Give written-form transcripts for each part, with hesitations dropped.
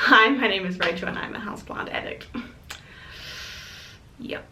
Hi, my name is Rachel and I'm a houseplant addict. Yep.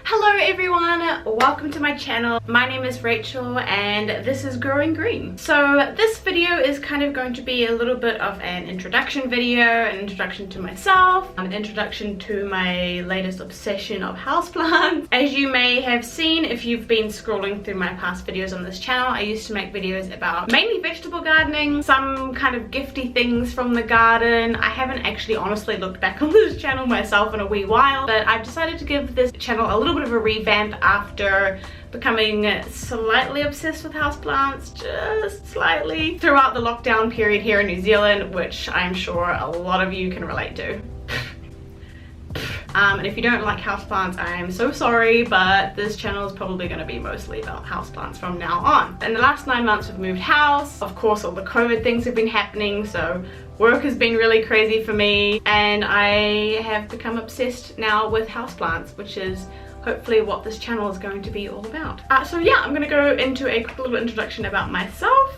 Hello everyone, welcome to my channel. My name is Rachel and this is Growing Green. So this video is kind of going to be a little bit of an introduction video, an introduction to myself, an introduction to my latest obsession of houseplants. As you may have seen if you've been scrolling through my past videos on this channel, I used to make videos about mainly vegetable gardening, some kind of gifty things from the garden. I haven't actually honestly looked back on this channel myself in a wee while, but I've decided to give this channel a little bit of a revamp after becoming slightly obsessed with houseplants, just slightly, throughout the lockdown period here in New Zealand, which I'm sure a lot of you can relate to. And if you don't like houseplants, I'm so sorry, but this channel is probably going to be mostly about houseplants from now on. In the last 9 months we've moved house. Of course all the COVID things have been happening, so work has been really crazy for me, and I have become obsessed now with houseplants, which is hopefully what this channel is going to be all about. So yeah, I'm gonna go into a quick little introduction about myself.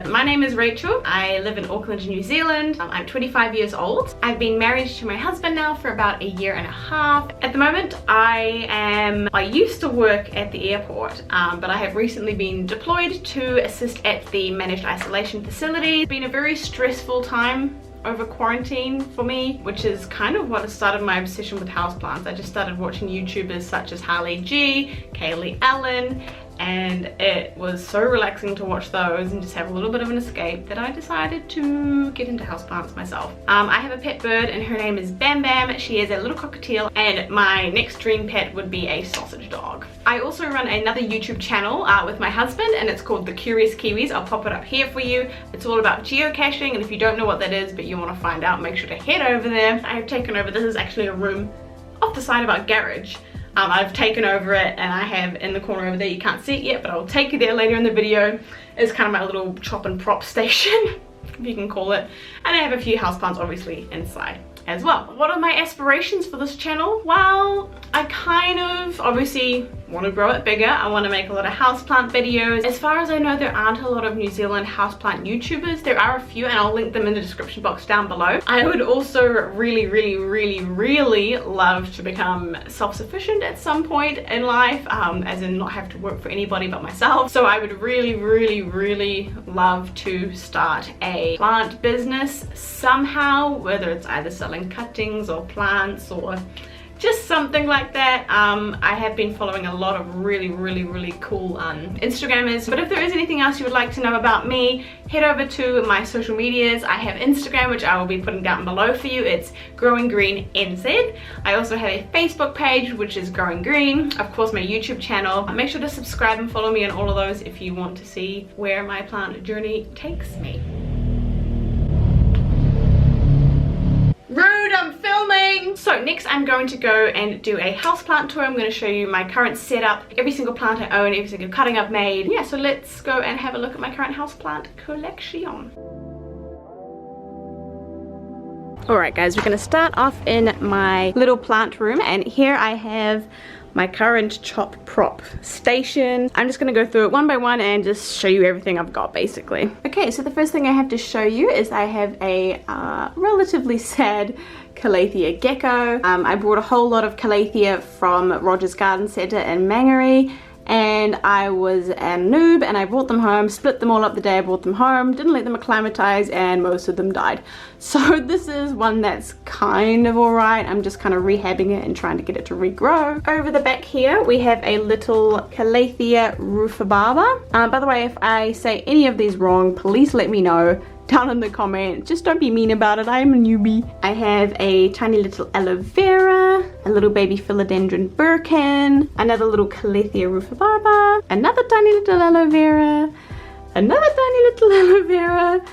My name is Rachel. I live in Auckland, New Zealand. I'm 25 years old. I've been married to my husband now for about a year and a half. At the moment, I used to work at the airport, but I have recently been deployed to assist at the managed isolation facility. It's been a very stressful time over quarantine for me, which is kind of what started my obsession with houseplants. I just started watching YouTubers such as Harley G, Kaylee Allen, and it was so relaxing to watch those and just have a little bit of an escape that I decided to get into houseplants myself. I have a pet bird and her name is Bam Bam. She is a little cockatiel, and my next dream pet would be a sausage dog. I also run another YouTube channel with my husband, and it's called The Curious Kiwis. I'll pop it up here for you. It's all about geocaching, and if you don't know what that is but you want to find out, make sure to head over there. I have taken over, this is actually a room off the side of our garage. I've taken over it, and I have in the corner over there, you can't see it yet, but I'll take you there later in the video. It's kind of my little chop and prop station, if you can call it. And I have a few houseplants obviously inside as well. What are my aspirations for this channel? Well, I kind of obviously want to grow it bigger. I want to make a lot of houseplant videos. As far as I know, there aren't a lot of New Zealand houseplant YouTubers. There are a few, and I'll link them in the description box down below. I would also really love to become self-sufficient at some point in life, as in not have to work for anybody but myself. So I would really love to start a plant business somehow, whether it's either selling cuttings or plants or just something like that. I have been following a lot of really cool Instagrammers, but if there is anything else you would like to know about me, head over to my social medias. I have Instagram, which I will be putting down below for you. It's Growing Green NZ. I also have a Facebook page, which is Growing Green. Of course, my YouTube channel. Make sure to subscribe and follow me on all of those if you want to see where my plant journey takes me. Rude, I'm filming! So next I'm going to go and do a houseplant tour. I'm going to show you my current setup, every single plant I own, every single cutting I've made. Yeah, so let's go and have a look at my current houseplant collection. Alright guys, we're going to start off in my little plant room, and here I have my current chop prop station. I'm just going to go through it one by one and just show you everything I've got basically. Okay, so the first thing I have to show you is I have a relatively sad Calathea gecko. I brought a whole lot of Calathea from Rogers Garden Centre in Mangere, and I was a noob and I brought them home, split them all up the day I brought them home, didn't let them acclimatize, and most of them died. So this is one that's kind of alright. I'm just kind of rehabbing it and trying to get it to regrow. Over the back here we have a little Calathea rufibaba. By the way, if I say any of these wrong, please let me know down in the comments. Just don't be mean about it, I am a newbie. I have a tiny little aloe vera, a little baby philodendron birkin, another little Calathea rufibaba, another tiny little aloe vera, another tiny little aloe vera,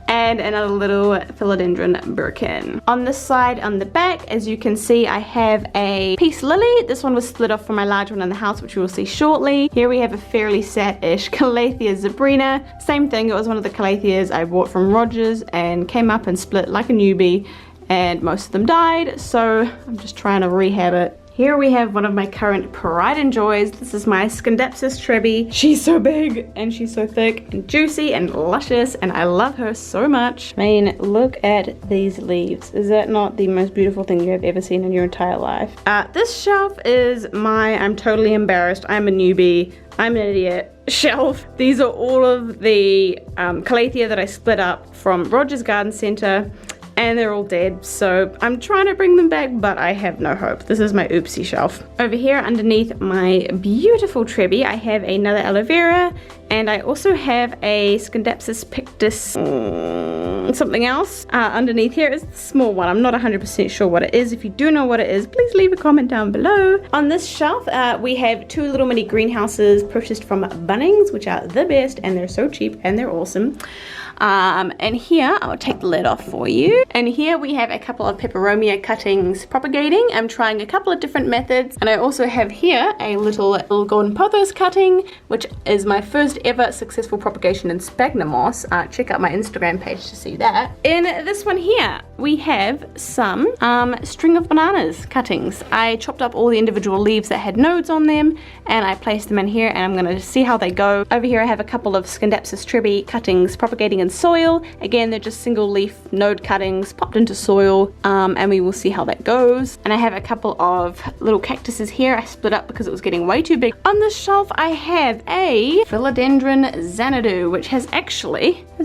and another little philodendron birkin. On this side, on the back, as you can see, I have a peace lily. This one was split off from my large one in the house, which you will see shortly. Here we have a fairly sad-ish Calathea zebrina. Same thing, it was one of the Calatheas I bought from Rogers and came up and split like a newbie, and most of them died, so I'm just trying to rehab it Here we have one of my current pride and joys. This is my Scindapsus trebi. She's so big and she's so thick and juicy and luscious, and I love her so much. I mean, look at these leaves. Is that not the most beautiful thing you have ever seen in your entire life? This shelf is my I'm totally embarrassed, I'm a newbie, I'm an idiot shelf. These are all of the calathea that I split up from Roger's Garden Centre, and they're all dead, so I'm trying to bring them back, but I have no hope. This is my oopsie shelf. Over here underneath my beautiful trebi, I have another aloe vera, and I also have a Scindapsus pictus something else. Underneath here is the small one. I'm not 100% sure what it is. If you do know what it is, please leave a comment down below. On this shelf, we have two little mini greenhouses purchased from Bunnings, which are the best, and they're so cheap and they're awesome. And here, I'll take the lid off for you. And here we have a couple of peperomia cuttings propagating. I'm trying a couple of different methods. And I also have here a little golden pothos cutting, which is my first ever successful propagation in sphagnum moss. Check out my Instagram page to see that. In this one here, we have some string of bananas cuttings. I chopped up all the individual leaves that had nodes on them, and I placed them in here, and I'm gonna see how they go. Over here I have a couple of Scindapsus trebi cuttings propagating in soil. Again, they're just single leaf node cuttings popped into soil, and we will see how that goes. And I have a couple of little cactuses here. I split up because it was getting way too big. On this shelf I have a philodendron xanadu, which has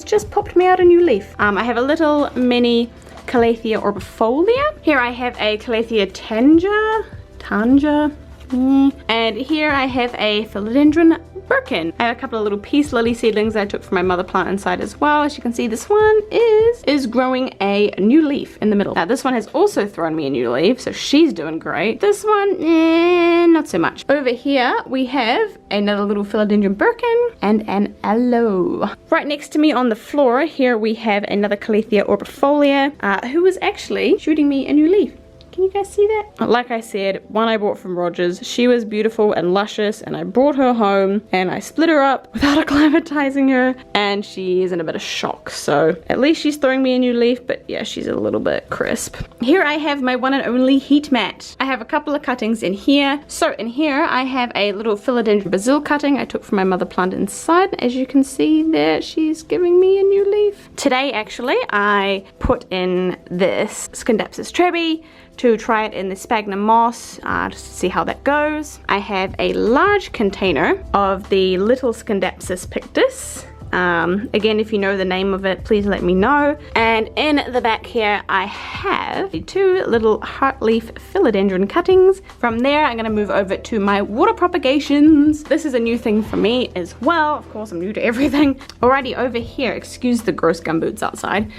just popped me out a new leaf. I have a little mini Calathea orbifolia. Here I have a Calathea tanja. And here I have a philodendron birkin. I have a couple of little peace lily seedlings that I took from my mother plant inside as well. As you can see, this one is growing a new leaf in the middle. Now this one has also thrown me a new leaf, so she's doing great. This one, not so much. Over here we have another little philodendron birkin and an aloe. Right next to me on the floor, here we have another Calathea orbifolia, who is actually shooting me a new leaf. Can you guys see that? Like I said, one I bought from Rogers. She was beautiful and luscious, and I brought her home and I split her up without acclimatizing her, and she is in a bit of shock. So at least she's throwing me a new leaf, but yeah, she's a little bit crisp. Here I have my one and only heat mat. I have a couple of cuttings in here. So in here I have a little philodendron basil cutting I took from my mother plant inside. As you can see there, she's giving me a new leaf. Today actually I put in this Scindapsus trebi to try it in the sphagnum moss, just to see how that goes. I have a large container of the little Scindapsus pictus. Again, if you know the name of it, please let me know. And in the back here, I have two little heartleaf philodendron cuttings. From there, I'm gonna move over to my water propagations. This is a new thing for me as well. Of course, I'm new to everything. Alrighty, over here, excuse the gross gumboots outside.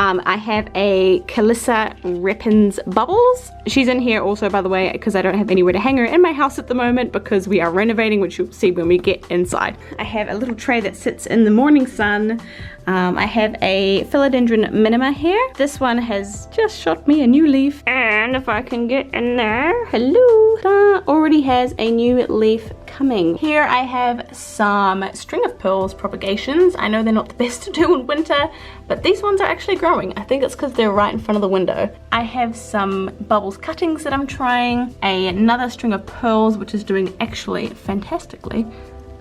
I have a Calissa Repens Bubbles. She's in here also, by the way, because I don't have anywhere to hang her in my house at the moment because we are renovating, which you'll see when we get inside. I have a little tray that sits in the morning sun. I have a philodendron minima here. This one has just shot me a new leaf, and if I can get in there, hello, already has a new leaf coming. Here I have some string of pearls propagations. I know they're not the best to do in winter, but these ones are actually growing. I think it's because they're right in front of the window. I have some bubbles cuttings that I'm trying, another string of pearls which is doing actually fantastically.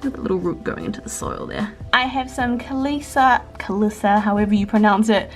Look at the little root going into the soil there. I have some Calissa, however you pronounce it,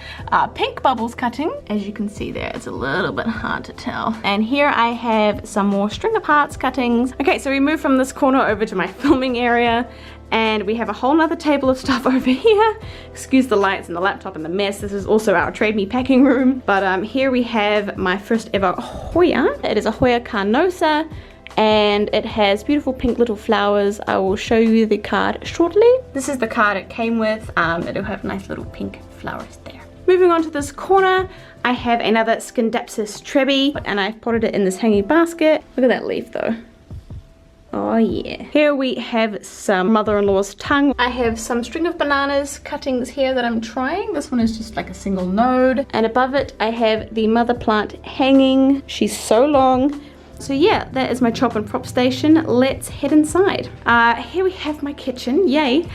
pink bubbles cutting. As you can see there, it's a little bit hard to tell. And here I have some more string of hearts cuttings. Okay, so we move from this corner over to my filming area, and we have a whole nother table of stuff over here. Excuse the lights and the laptop and the mess. This is also our Trade Me packing room. But here we have my first ever Hoya. It is a Hoya carnosa, and it has beautiful pink little flowers. I will show you the card shortly. This is the card it came with. It'll have nice little pink flowers there. Moving on to this corner, I have another Scindapsus trebi, and I've potted it in this hanging basket. Look at that leaf though. Oh yeah. Here we have some mother-in-law's tongue. I have some string of bananas cuttings here that I'm trying. This one is just like a single node. And above it, I have the mother plant hanging. She's so long. So yeah, that is my chop and prop station. Let's head inside. Here we have my kitchen, yay.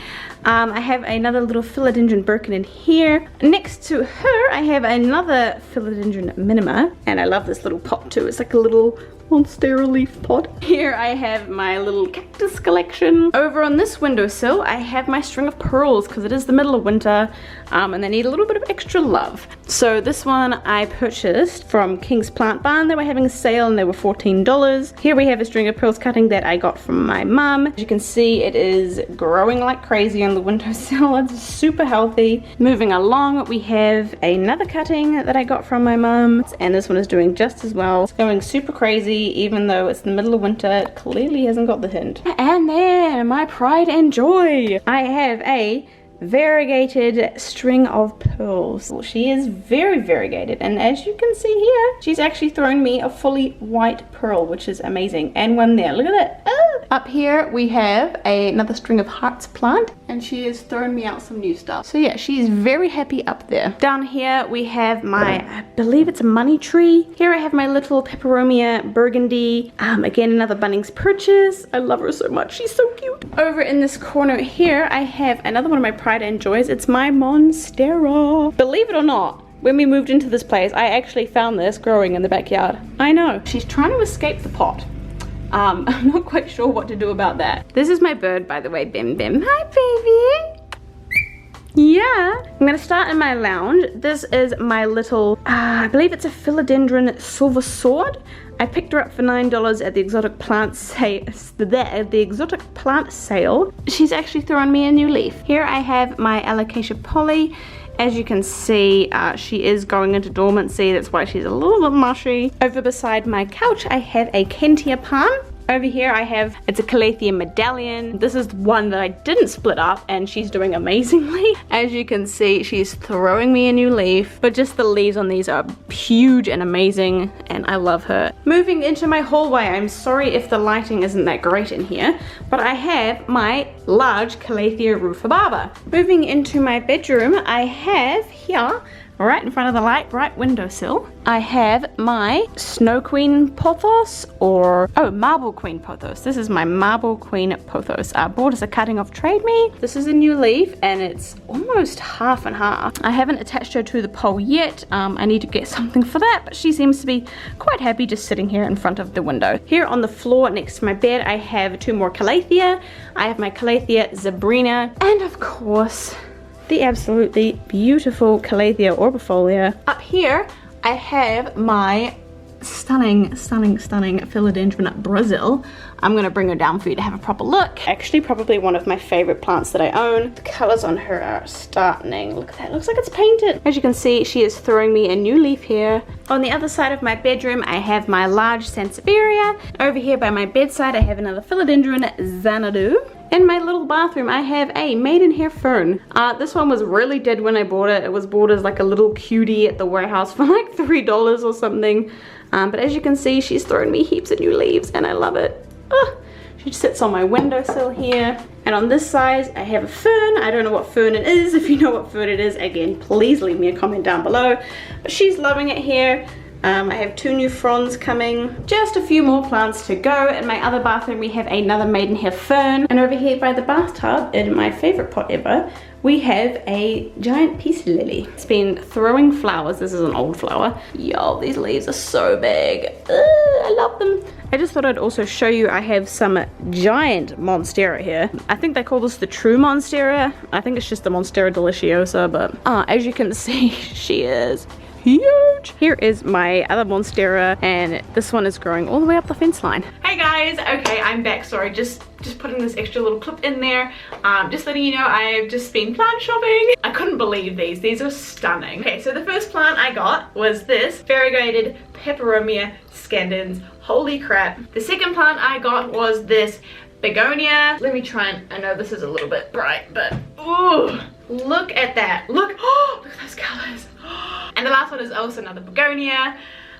I have another little philodendron birkin in here. Next to her, I have another philodendron minima, and I love this little pot too. It's like a little monstera leaf pot. Here I have my little cactus collection. Over on this windowsill, I have my string of pearls because it is the middle of winter and they need a little bit of extra love. So this one I purchased from King's Plant Barn. They were having a sale and they were $14. Here we have a string of pearls cutting that I got from my mum. As you can see, it is growing like crazy on the windowsill. It's super healthy. Moving along, we have another cutting that I got from my mum, and this one is doing just as well. It's going super crazy even though it's the middle of winter. It clearly hasn't got the hint. And then my pride and joy, I have a variegated string of pearls. Well, she is very variegated, and as you can see here, she's actually thrown me a fully white pearl, which is amazing. And one there, look at that. Ah! Up here we have another string of hearts plant, and she has thrown me out some new stuff. So yeah, she's very happy up there. Down here we have my, I believe it's a money tree. Here I have my little peperomia burgundy. Again, another Bunnings purchase. I love her so much, she's so cute. Over in this corner here, I have another one of my pride and joys. It's my monstera. Believe it or not, when we moved into this place, I actually found this growing in the backyard. I know. She's trying to escape the pot. I'm not quite sure what to do about that. This is my bird, by the way, Bim Bim. Hi, baby. Yeah. I'm gonna start in my lounge. This is my little, I believe it's a philodendron silver sword. I picked her up for $9 at the exotic plant sale. She's actually thrown me a new leaf. Here I have my alocasia polly. As you can see, she is going into dormancy. That's why she's a little bit mushy. Over beside my couch, I have a Kentia palm. Over here I have, it's a Calathea medallion. This is one that I didn't split up and she's doing amazingly. As you can see, she's throwing me a new leaf, but just the leaves on these are huge and amazing and I love her. Moving into my hallway, I'm sorry if the lighting isn't that great in here, but I have my large Calathea rufibaba. Moving into my bedroom, I have here, right in front of the light, right windowsill, I have my Snow Queen Pothos, or, oh, Marble Queen Pothos. This is my Marble Queen Pothos. I bought as a cutting off Trade Me. This is a new leaf and it's almost half and half. I haven't attached her to the pole yet. I need to get something for that, but she seems to be quite happy just sitting here in front of the window. Here on the floor next to my bed, I have two more Calathea. I have my Calathea Zabrina, and of course, the absolutely beautiful Calathea orbifolia. Up here, I have my stunning philodendron Brazil. I'm gonna bring her down for you to have a proper look. Actually, probably one of my favorite plants that I own. The colors on her are stunning. Look at that, looks like it's painted. As you can see, she is throwing me a new leaf here. On the other side of my bedroom, I have my large Sansevieria. Over here by my bedside, I have another philodendron Xanadu. In my little bathroom, I have a maidenhair fern. This one was really dead when I bought it. It was bought as like a little cutie at the warehouse for like $3 or something. But as you can see, she's thrown me heaps of new leaves and I love it. She sits on my windowsill here. And on this side, I have a fern. I don't know what fern it is. If you know what fern it is, again, please leave me a comment down below. But she's loving it here. I have two new fronds coming, just a few more plants to go. In my other bathroom we have another maidenhair fern, and over here by the bathtub, in my favorite pot ever, we have a giant peace lily. It's been throwing flowers. This is an old flower. Yo, these leaves are so big. I love them. I just thought I'd also show you I have some giant monstera here. I think they call this the true monstera. I think it's just the monstera deliciosa, but as you can see, she is huge. Here is my other monstera, and this one is growing all the way up the fence line. Hey guys, okay, I'm back. Sorry, just putting this extra little clip in there. Just letting you know I've just been plant shopping. I couldn't believe these are stunning. Okay, so the first plant I got was this variegated Peperomia scandens. Holy crap. The second plant I got was this begonia. Let me try and, I know this is a little bit bright, but ooh, look at that. Look, oh, look at those colors. And the last one is also another begonia.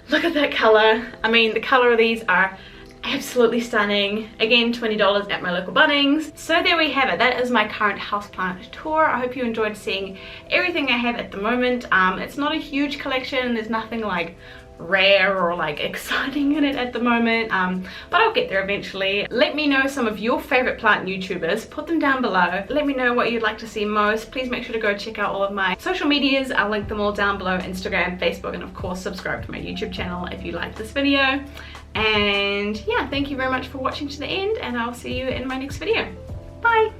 Look at that color. I mean, the color of these are absolutely stunning. Again, $20 at my local Bunnings. So there we have it. That is my current houseplant tour. I hope you enjoyed seeing everything I have at the moment. It's not a huge collection. There's nothing like rare or like exciting in it at the moment, but I'll get there eventually. Let me know some of your favorite plant YouTubers. Put them down below. Let me know what you'd like to see most. Please make sure to go check out all of my social medias. I'll link them all down below: Instagram, Facebook, and of course subscribe to my YouTube channel if you like this video. And yeah, thank you very much for watching to the end, and I'll see you in my next video. Bye!